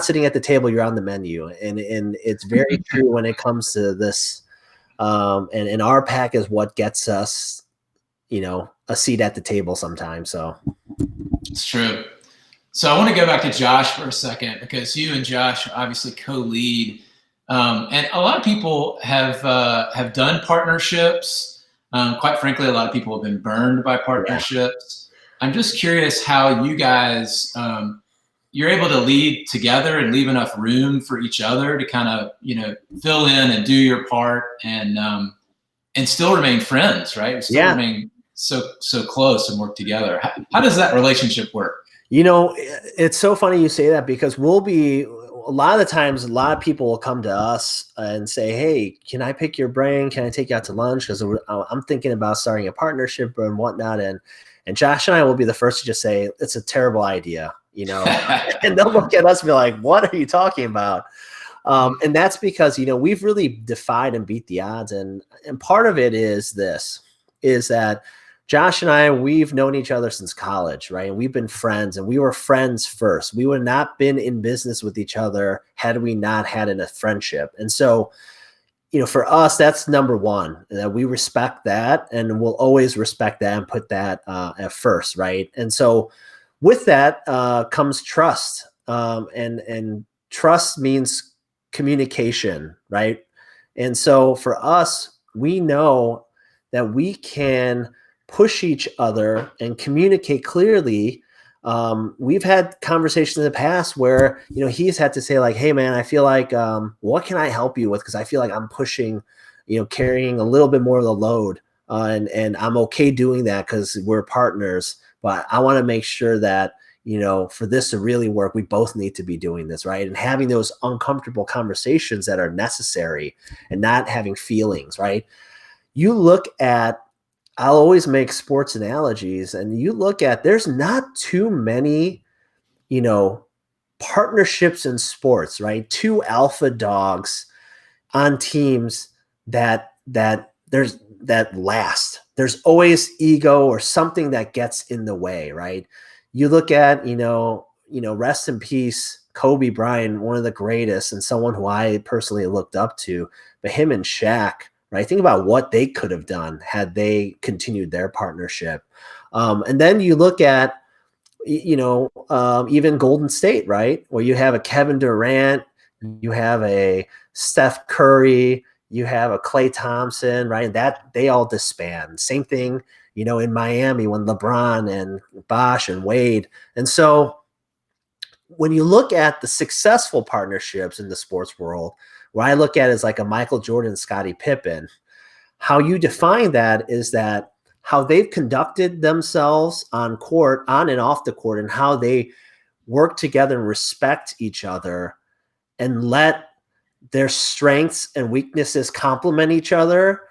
Speaker 2: sitting at the table, you're on the menu, and it's very true when it comes to this. And RPAC is what gets us, a seat at the table sometimes. So
Speaker 1: it's true. So I want to go back to Josh for a second, because you and Josh obviously co-lead, and a lot of people have done partnerships. Quite frankly, a lot of people have been burned by partnerships. I'm just curious how you guys, you're able to lead together and leave enough room for each other to kind of, fill in and do your part and still remain friends, right? Still remain so close and work together. How does that relationship work?
Speaker 2: It's so funny you say that, because a lot of the times, a lot of people will come to us and say, hey, can I pick your brain? Can I take you out to lunch? Because I'm thinking about starting a partnership and whatnot. And Josh and I will be the first to just say, it's a terrible idea, and they'll look at us and be like, what are you talking about? And that's because, we've really defied and beat the odds. And part of it is that Josh and I, we've known each other since college, right? And we've been friends, and we were friends first. We would not been in business with each other had we not had a friendship. And so, for us, that's number one, that we respect that, and we'll always respect that and put that at first, right? And so with that comes trust. And trust means communication, right? And so for us, we know that we can push each other and communicate clearly. We've had conversations in the past where, he's had to say like, hey man, I feel like, what can I help you with? Cause I feel like I'm pushing, carrying a little bit more of the load. And I'm okay doing that cause we're partners, but I want to make sure that, for this to really work, we both need to be doing this, right? And having those uncomfortable conversations that are necessary and not having feelings, right? You look at, I'll always make sports analogies, and you look at, there's not too many, partnerships in sports, right? Two alpha dogs on teams that last. There's always ego or something that gets in the way, right? You look at, rest in peace, Kobe Bryant, one of the greatest and someone who I personally looked up to, but him and Shaq, right? Think about what they could have done had they continued their partnership. And then you look at, even Golden State, right? Where you have a Kevin Durant, you have a Steph Curry, you have a Klay Thompson, right? And that they all disband. Same thing, in Miami when LeBron and Bosh and Wade. And so when you look at the successful partnerships in the sports world, what I look at is like a Michael Jordan, Scottie Pippen. How you define that is that how they've conducted themselves on court, on and off the court, and how they work together and respect each other and let their strengths and weaknesses complement each other.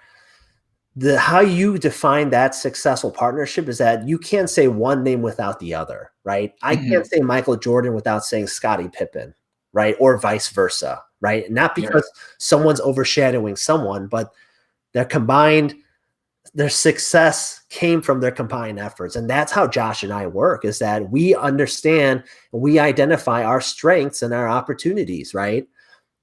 Speaker 2: How you define that successful partnership is that you can't say one name without the other, right? I can't say Michael Jordan without saying Scottie Pippen, right? Or vice versa, right? Not because someone's overshadowing someone, but their success came from their combined efforts. And that's how Josh and I work, is that we understand and we identify our strengths and our opportunities, right?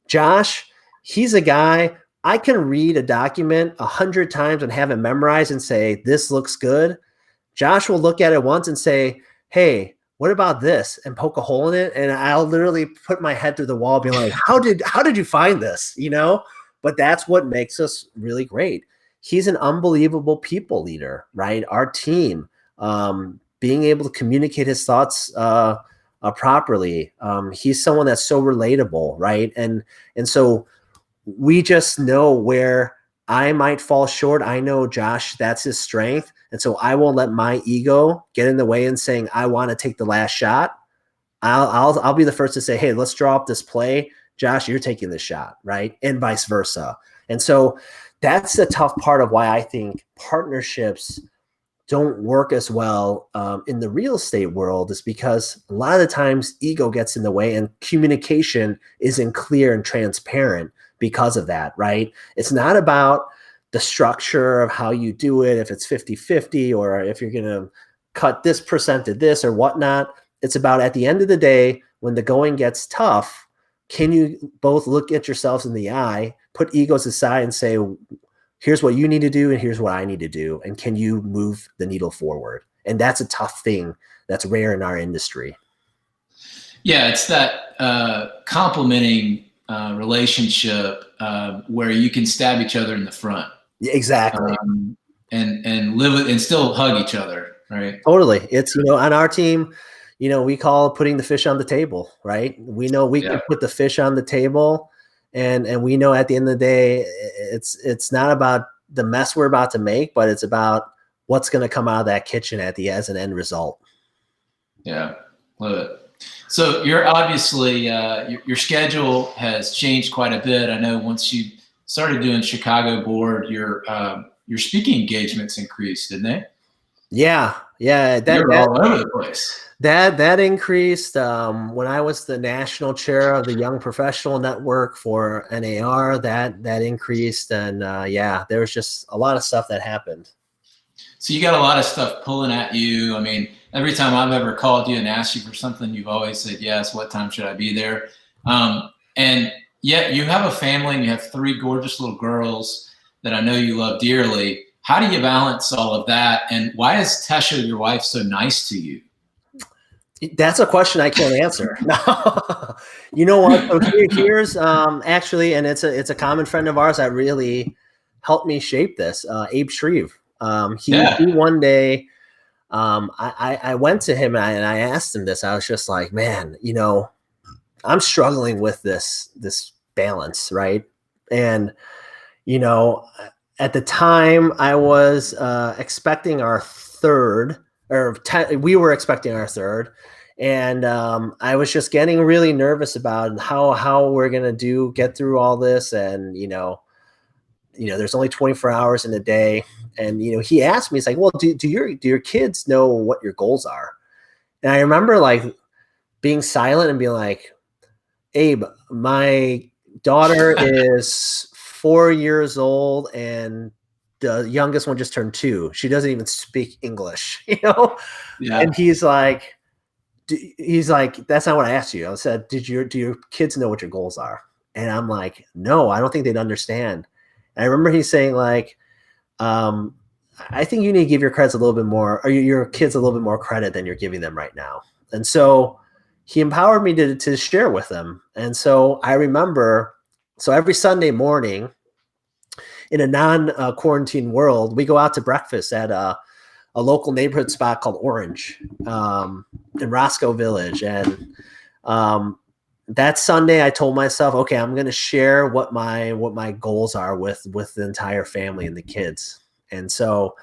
Speaker 2: Josh, he's a guy, I can read a document 100 times and have it memorized and say, this looks good. Josh will look at it once and say, hey, what about this? And poke a hole in it. And I'll literally put my head through the wall being like, how did you find this? But that's what makes us really great. He's an unbelievable people leader, right? Our team, being able to communicate his thoughts properly. He's someone that's so relatable, right? And so we just know where I might fall short. I know Josh, that's his strength. And so I won't let my ego get in the way and saying, I want to take the last shot. I'll be the first to say, hey, let's draw up this play. Josh, you're taking the shot, right? And vice versa. And so that's the tough part of why I think partnerships don't work as well in the real estate world, is because a lot of the times ego gets in the way and communication isn't clear and transparent because of that, right? It's not about the structure of how you do it, if it's 50-50 or if you're going to cut this percent to this or whatnot. It's about, at the end of the day, when the going gets tough, can you both look at yourselves in the eye, put egos aside and say, here's what you need to do and here's what I need to do, and can you move the needle forward? And that's a tough thing that's rare in our industry.
Speaker 1: Yeah, it's that complementing relationship where you can stab each other in the front.
Speaker 2: Exactly.
Speaker 1: And live with, and still hug each other, right?
Speaker 2: Totally. It's, on our team, we call putting the fish on the table, right? We know we can put the fish on the table, and we know at the end of the day, it's not about the mess we're about to make, but it's about what's going to come out of that kitchen as an end result. Yeah,
Speaker 1: love it. So you're obviously, your schedule has changed quite a bit. I know once you started doing Chicago board, your speaking engagements increased, didn't they?
Speaker 2: Yeah.
Speaker 1: You're all over the place.
Speaker 2: That increased when I was the national chair of the Young Professional Network for NAR. That increased, and there was just a lot of stuff that happened.
Speaker 1: So you got a lot of stuff pulling at you. I mean, every time I've ever called you and asked you for something, you've always said yes. What time should I be there? And yet you have a family and you have 3 gorgeous little girls that I know you love dearly. How do you balance all of that? And why is Tesha, your wife, so nice to you?
Speaker 2: That's a question I can't answer. You know what? So here's actually, and it's a common friend of ours that really helped me shape this. Abe Shreve. He one day, I went to him and I asked him this. I was just like, man, you know, I'm struggling with this balance, right? And you know, at the time, I was expecting our third, we were expecting our third. And I was just getting really nervous about how we're going to get through all this. And, you know, there's only 24 hours in a day. And, you know, he asked me, he's like, well, do your kids know what your goals are? And I remember like being silent and being like, Abe, my daughter is 4 years old and the youngest one just turned 2. She doesn't even speak English, you know? Yeah. And he's like, that's not what I asked you. I said, do your kids know what your goals are? And I'm like, no, I don't think they'd understand. And I remember he's saying like, I think you need to give your kids a little bit more credit than you're giving them right now. And so he empowered me to share with them. And so I remember, so every Sunday morning in a non-quarantine world, we go out to breakfast at a local neighborhood spot called Orange in Roscoe Village. And that Sunday I told myself, okay, I'm going to share what my goals are with the entire family and the kids. And so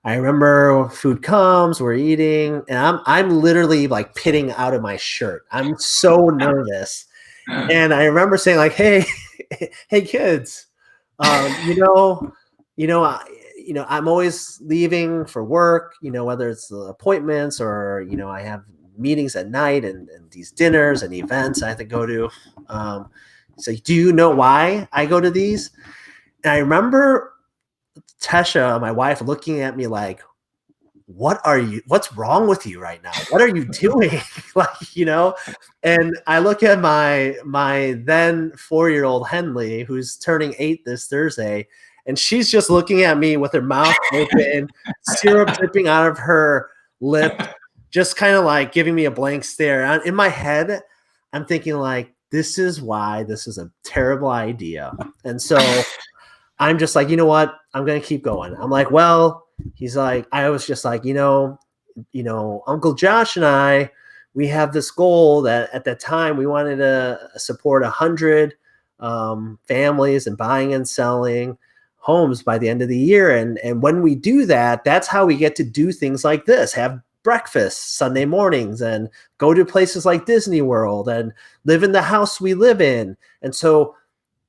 Speaker 2: I remember food comes, we're eating, and I'm literally like pitting out of my shirt. I'm so nervous. And I remember saying like, hey kids, I'm always leaving for work, you know, whether it's appointments or, you know, I have meetings at night and these dinners and events I have to go to. So do you know why I go to these? And I remember Tesha, my wife, looking at me like, what's wrong with you right now? What are you doing? Like, you know, and I look at my then 4-year-old Henley, who's turning 8 this Thursday, and she's just looking at me with her mouth open, syrup dripping out of her lip, just kind of like giving me a blank stare. In my head, I'm thinking like, this is why this is a terrible idea. And so I'm just like, you know what? I'm going to keep going. I'm like, well, he's like, I was just like, you know, Uncle Josh and we have this goal that at that time we wanted to support 100 families and buying and selling homes by the end of the year. And when we do that, that's how we get to do things like this, have breakfast Sunday mornings and go to places like Disney World and live in the house we live in. And so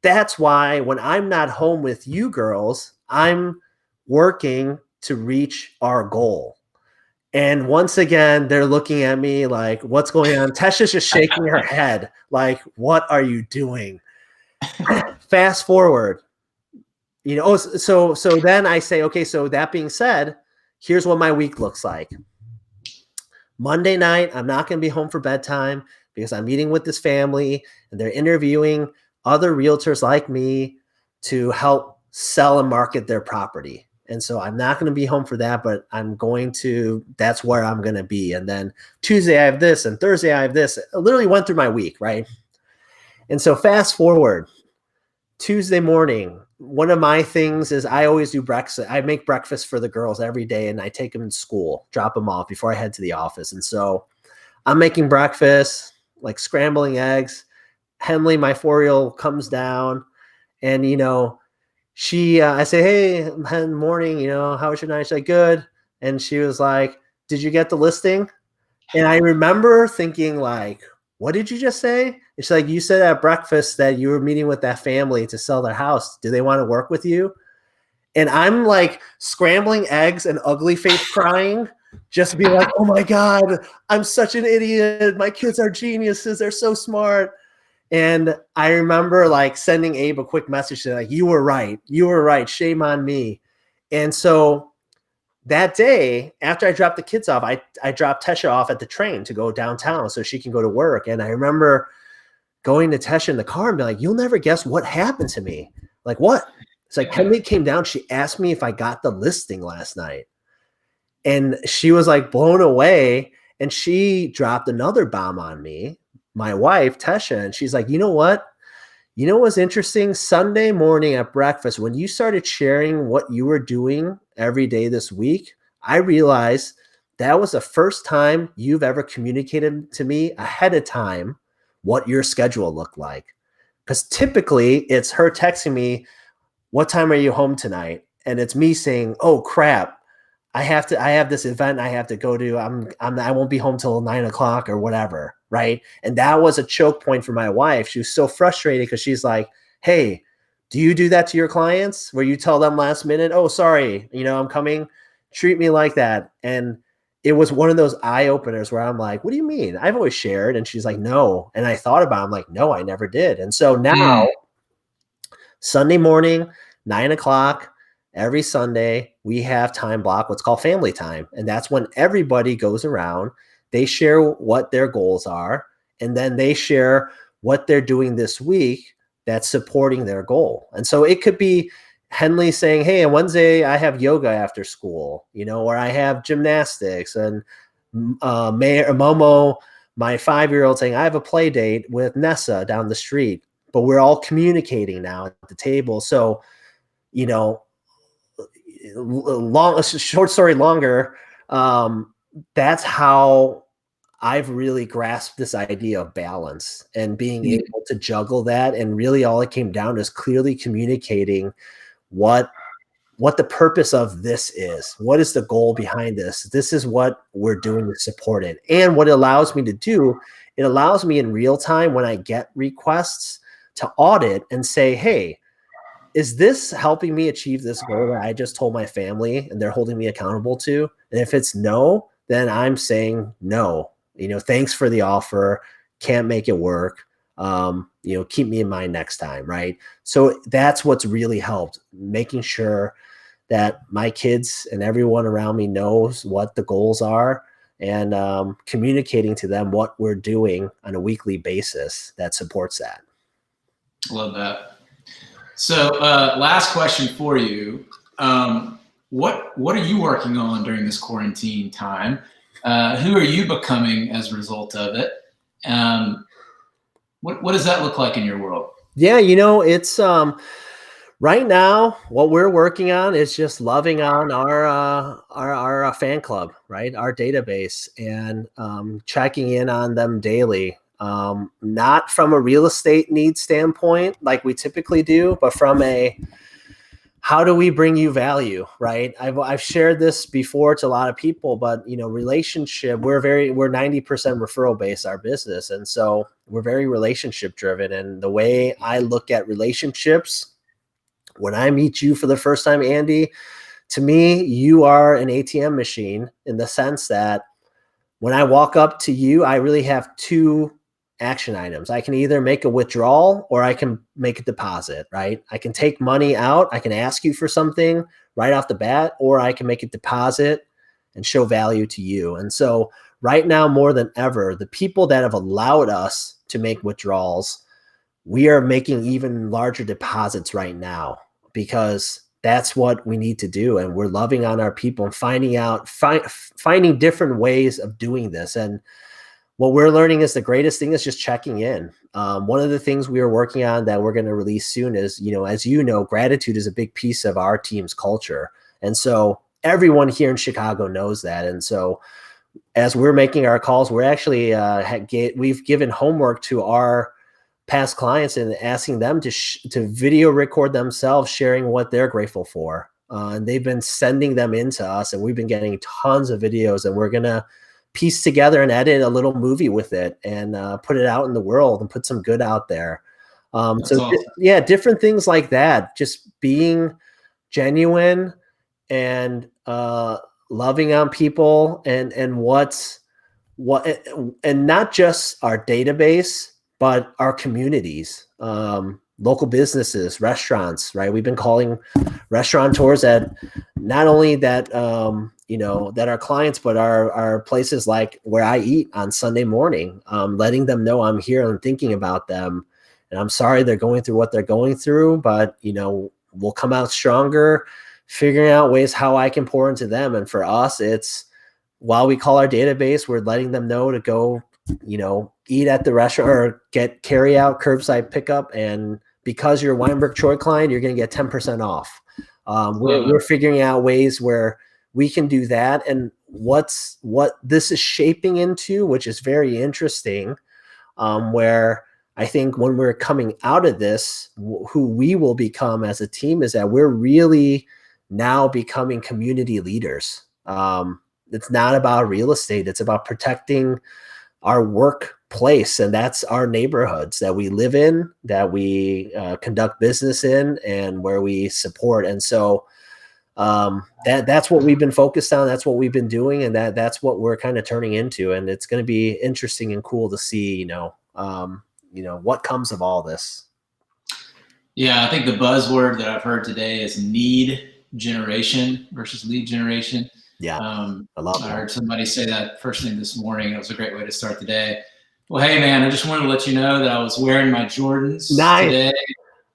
Speaker 2: that's why when I'm not home with you girls, I'm working to reach our goal. And once again, they're looking at me like, what's going on? Tesha's just shaking her head like, what are you doing? Fast forward, you know, so then I say, okay, so that being said, here's what my week looks like. Monday night, I'm not going to be home for bedtime because I'm meeting with this family and they're interviewing other realtors like me to help sell and market their property. And so I'm not going to be home for that, but that's where I'm going to be. And then Tuesday I have this and Thursday I have this. I literally went through my week, right? And so fast forward, Tuesday morning, one of my things is I always do breakfast. I make breakfast for the girls every day and I take them to school, drop them off before I head to the office. And so I'm making breakfast, like scrambling eggs. Henley, my 4-year-old, comes down and, you know, I say, hey, morning, you know, how was your night? She's like, good. And she was like, did you get the listing? And I remember thinking like, what did you just say? It's like, you said at breakfast that you were meeting with that family to sell their house. Do they want to work with you? And I'm like scrambling eggs and ugly face crying, just be like, oh my God, I'm such an idiot. My kids are geniuses. They're so smart. And I remember like sending Abe a quick message saying like, you were right. Shame on me. And so that day, after I dropped the kids off, I dropped Tesha off at the train to go downtown so she can go to work. And I remember going to Tesha in the car and be like, you'll never guess what happened to me. Like, what? It's like, Henley came down. She asked me if I got the listing last night. And she was like blown away. And she dropped another bomb on me, my wife, Tesha. And she's like, you know what? You know what's interesting? Sunday morning at breakfast, when you started sharing what you were doing every day this week, I realized that was the first time you've ever communicated to me ahead of time what your schedule looked like. Because typically it's her texting me, what time are you home tonight? And it's me saying, oh crap, I have this event I have to go to. I won't be home till 9 o'clock or whatever. Right. And that was a choke point for my wife. She was so frustrated because she's like, hey, do you do that to your clients where you tell them last minute, oh, sorry, I'm coming, treat me like that. And it was one of those eye openers where I'm like, what do you mean? I've always shared. And she's like, no. And I thought about it. I'm like, no, I never did. And so now Sunday morning, 9 o'clock, every Sunday, we have time block, what's called family time. And that's when everybody goes around, they share what their goals are, and then they share what they're doing this week that's supporting their goal. And so it could be Henley saying, hey, on Wednesday, I have yoga after school, or I have gymnastics, and Momo, my 5-year-old, saying, I have a play date with Nessa down the street, but we're all communicating now at the table. So, short story longer, that's how I've really grasped this idea of balance and being able to juggle that. And really all it came down to is clearly communicating what the purpose of this is. What is the goal behind this? This is what we're doing to support it. And what it allows me to do, it allows me in real time when I get requests to audit and say, hey, is this helping me achieve this goal that I just told my family and they're holding me accountable to? And if it's no, then I'm saying no. Thanks for the offer. Can't make it work. Keep me in mind next time, right? So that's what's really helped, making sure that my kids and everyone around me knows what the goals are and communicating to them what we're doing on a weekly basis that supports that.
Speaker 1: Love that. So last question for you. What are you working on during this quarantine time? Who are you becoming as a result of it? What does that look like in your world?
Speaker 2: Yeah, it's right now what we're working on is just loving on our fan club, right? Our database, and checking in on them daily. Not from a real estate need standpoint like we typically do, but from a how do we bring you value, right? I've shared this before to a lot of people, but relationship, we're 90% referral based, our business. And so we're very relationship driven. And the way I look at relationships, when I meet you for the first time, Andy, to me, you are an ATM machine in the sense that when I walk up to you, I really have two action items. I can either make a withdrawal or I can make a deposit, right? I can take money out. I can ask you for something right off the bat, or I can make a deposit and show value to you. And so right now, more than ever, the people that have allowed us to make withdrawals, we are making even larger deposits right now because that's what we need to do. And we're loving on our people and finding different ways of doing this. And what we're learning is the greatest thing is just checking in. One of the things we are working on that we're going to release soon is, as gratitude is a big piece of our team's culture. And so everyone here in Chicago knows that. And so as we're making our calls, we're actually, we've given homework to our past clients and asking them to video record themselves sharing what they're grateful for. And they've been sending them in to us, and we've been getting tons of videos, and we're going to piece together and edit a little movie with it and put it out in the world and put some good out there. Awesome. Different things like that, just being genuine and loving on people and not just our database, but our communities. local businesses, restaurants, right? We've been calling restaurateurs that not only that, that are clients, but are places like where I eat on Sunday morning, letting them know I'm here and thinking about them. And I'm sorry they're going through what they're going through, but, we'll come out stronger, figuring out ways how I can pour into them. And for us, it's while we call our database, we're letting them know to go, eat at the restaurant or get carry out curbside pickup. And because you're a Weinberg Choi client, you're going to get 10% off. We're figuring out ways where we can do that. And what this is shaping into, which is very interesting, where I think when we're coming out of this, who we will become as a team is that we're really now becoming community leaders. It's not about real estate. It's about protecting our workplace. And that's our neighborhoods that we live in, that we conduct business in, and where we support. And so that's what we've been focused on. That's what we've been doing. And that's what we're kind of turning into. And it's going to be interesting and cool to see, what comes of all this.
Speaker 1: Yeah, I think the buzzword that I've heard today is need generation versus lead generation.
Speaker 2: Yeah,
Speaker 1: I love that. I heard somebody say that first thing this morning. It was a great way to start the day. Well, hey, man, I just wanted to let you know that I was wearing my Jordans today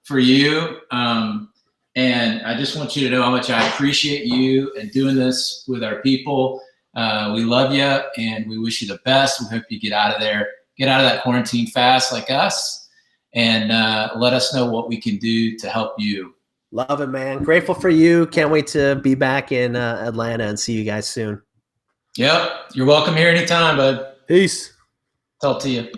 Speaker 1: for you. And I just want you to know how much I appreciate you and doing this with our people. We love you, and we wish you the best. We hope you get out of there, get out of that quarantine fast like us, and let us know what we can do to help you.
Speaker 2: Love it, man. Grateful for you. Can't wait to be back in Atlanta and see you guys soon.
Speaker 1: Yep. You're welcome here anytime, bud.
Speaker 2: Peace.
Speaker 1: Talk to you.